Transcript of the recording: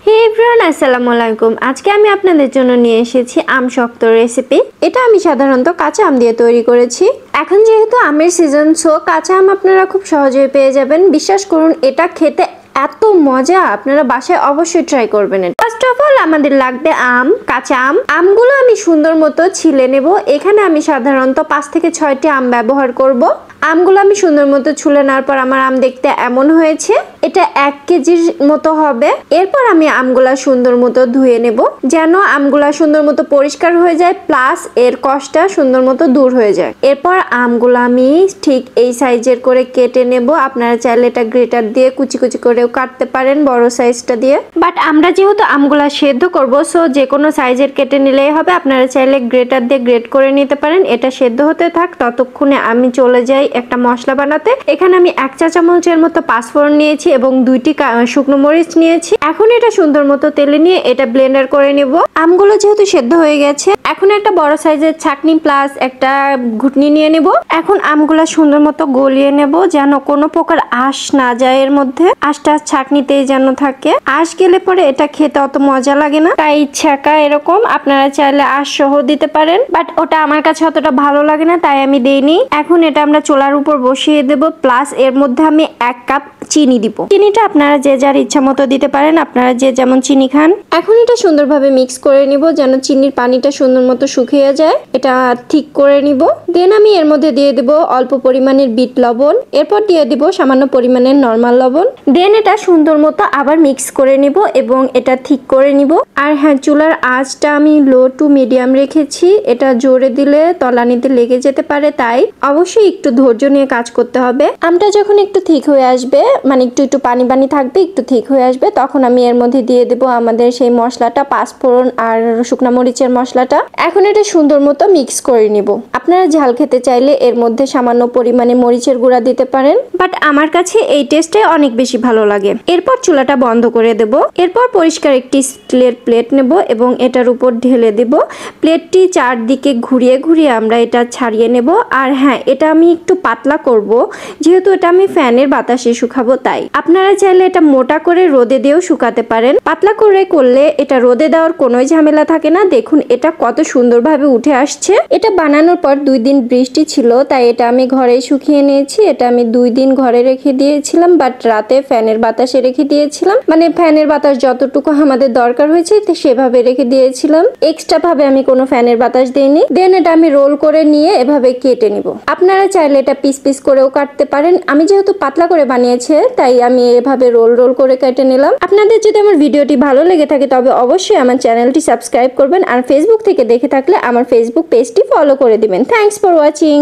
হে everyone, আসসালামু আলাইকুম। আজকে আমি আপনাদের জন্য নিয়ে এসেছি আম শক্ত রেসিপি। এটা আমি সাধারণত কাঁচা আম দিয়ে তৈরি করেছি। এখন যেহেতু আমের সিজন, সো কাঁচা আম আপনারা খুব সহজেই পেয়ে যাবেন। বিশ্বাস করুন, এটা খেতে এত মজা, আপনারা বাসায় অবশ্যই ট্রাই করবেন। ফার্স্ট অফ অল আমাদের লাগবে আম, কাঁচা আম। আমগুলো আমি সুন্দর মতো ছিলে নেব। এখানে আমি সাধারণত 5 থেকে 6টি আম ব্যবহার করব। আমগুলো আমি সুন্দর মতো ছুলে নেওয়ার পর আমার আম দেখতে এমন হয়েছে। এটা 1 কেজির মতো হবে। এরপর আমি আমগুলা সুন্দর মতো ধুয়ে নেব, যেন আমগুলা সুন্দর মতো পরিষ্কার হয়ে যায়, প্লাস এর কষ্টটা সুন্দর মতো দূর হয়ে যায়। এরপর আমগুলো আমি ঠিক এই সাইজের করে কেটে নেব। আপনারা চাইলে এটা গ্রেটার দিয়ে কুচি কুচি করেও কাটতে পারেন, বড় সাইজটা দিয়ে। বাট আমরা যেহেতু আমগুলা সেদ্ধ করব, সো যে কোনো সাইজের কেটে নিলেই হবে। আপনারা চাইলে গ্রেটার দিয়ে গ্রেট করে নিতে পারেন। এটা সেদ্ধ হতে থাক, ততক্ষণে আমি চলে যাই একটা মশলা বানাতে। এখানে আমি 1 চা চামচের মতো পাঁচফোড়ন নিয়েছি এবং 2টি শুকনো মরিচ নিয়েছি। এখন এটা সুন্দর মতো তেলে নিয়ে এটা ব্লেন্ডার করে নেব। আমগুলো যেহেতু সেদ্ধ হয়ে গেছে, এখন একটা বড় সাইজের ছাঁকনি প্লাস একটা ঘুটনি নিয়ে নেব। এখন আমগুলো সুন্দর মতো গলিয়ে নেব, যেন কোনো প্রকার আঁশ না যায় এর মধ্যে। আঁশটা ছাঁকনিতেই যেন থাকে। আঁশ গেলে পরে এটা খেতে অত মজা লাগে না, তাই ছাঁকা এরকম। আপনারা চাইলে আঁশ সহ দিতে পারেন, বাট ওটা আমার কাছে অতটা ভালো লাগে না, তাই আমি দেইনি। এখন এটা আমরা চুলার উপর বসিয়ে দেব, প্লাস এর মধ্যে আমি 1 কাপ চিনি দিব। চিনিটা আপনারা যে যার ইচ্ছা মতো দিতে পারেন, আপনারা যে যেমন চিনি খান। এখন এটা সুন্দরভাবে মিক্স করে নিব, যেন চিনির পানিটা সুন্দর মতো শুকিয়ে যায়। এটা ঠিক করে নিব। দেন আমি এর মধ্যে দিয়ে দেব অল্প পরিমাণের বিট লবণ, এরপর দিয়ে দিব সামান্য পরিমাণের নরমাল লবণ। দেন এটা সুন্দর মতো আবার মিক্স করে নিব এবং এটা ঠিক করে নিব। আর হ্যাঁ, চুলার আঁচটা আমি লো টু মিডিয়াম রেখেছি। এটা জোরে দিলে তলানিতে লেগে যেতে পারে, তাই অবশ্যই একটু ধৈর্য নিয়ে কাজ করতে হবে। আমটা যখন একটু ঠিক হয়ে আসবে, মানে একটু পানি পানি থাকবে, একটু ঠিক হয়ে আসবে, তখন আমি এর মধ্যে দিয়ে দেব আমাদের সেই মশলাটা, পাঁচফোড়ন আর শুকনা মরিচের মশলাটা। এখন এটা সুন্দর মতো মিক্স করে নিব। আপনারা ঝাল খেতে চাইলে এর মধ্যে সামান্য পরিমাণে মরিচের গুঁড়া দিতে পারেন, বাট আমার কাছে এই টেস্টে অনেক বেশি ভালো লাগে। এরপর চুলাটা বন্ধ করে দেব। এরপর পরিষ্কার একটি স্টিলের প্লেট নেব এবং এটার উপর ঢেলে দেব। প্লেটটি চারদিকে ঘুরিয়ে ঘুরিয়ে আমরা এটা ছাড়িয়ে নেব। আর হ্যাঁ, এটা আমি একটু পাতলা করব, যেহেতু এটা আমি ফ্যানের বাতাসে শুকাবো, তাই আপনারা চাইলে এটা মোটা করে রোদে দিয়েও শুকাতে পারেন। পাতলা করে করলে এটা রোদে দেওয়ার কোনো ঝামেলা থাকে না। দেখুন এটা কত সুন্দরভাবে উঠে আসছে। এটা বানানোর পর 2 দিন বৃষ্টি ছিল, তাই এটা আমি ঘরে শুকিয়ে নিয়েছি। এটা আমি 2 দিন ঘরে রেখে দিয়েছিলাম, বাট রাতে ফ্যানের বাতাসে রেখে দিয়েছিলাম। মানে ফ্যানের বাতাস যতটুকু আমাদের দরকার হয়েছে সেভাবে রেখে দিয়েছিলাম। এক্সট্রা ভাবে আমি কোনো ফ্যানের বাতাস দেইনি। দেন এটা আমি রোল করে নিয়ে এভাবে কেটে নিব। আপনারা চাইলে এটা পিস পিস করেও কাটতে পারেন। আমি যেহেতু পাতলা করে বানিয়েছি, তাই আমি এভাবে রোল রোল করে কেটে নিলাম। আপনাদের যদি আমার ভিডিওটি ভালো লেগে থাকে, তবে অবশ্যই আমার চ্যানেলটি সাবস্ক্রাইব করবেন, আর ফেসবুক থেকে দেখে থাকলে আমার ফেসবুক পেজটি ফলো করে দিবেন। Thanks for watching.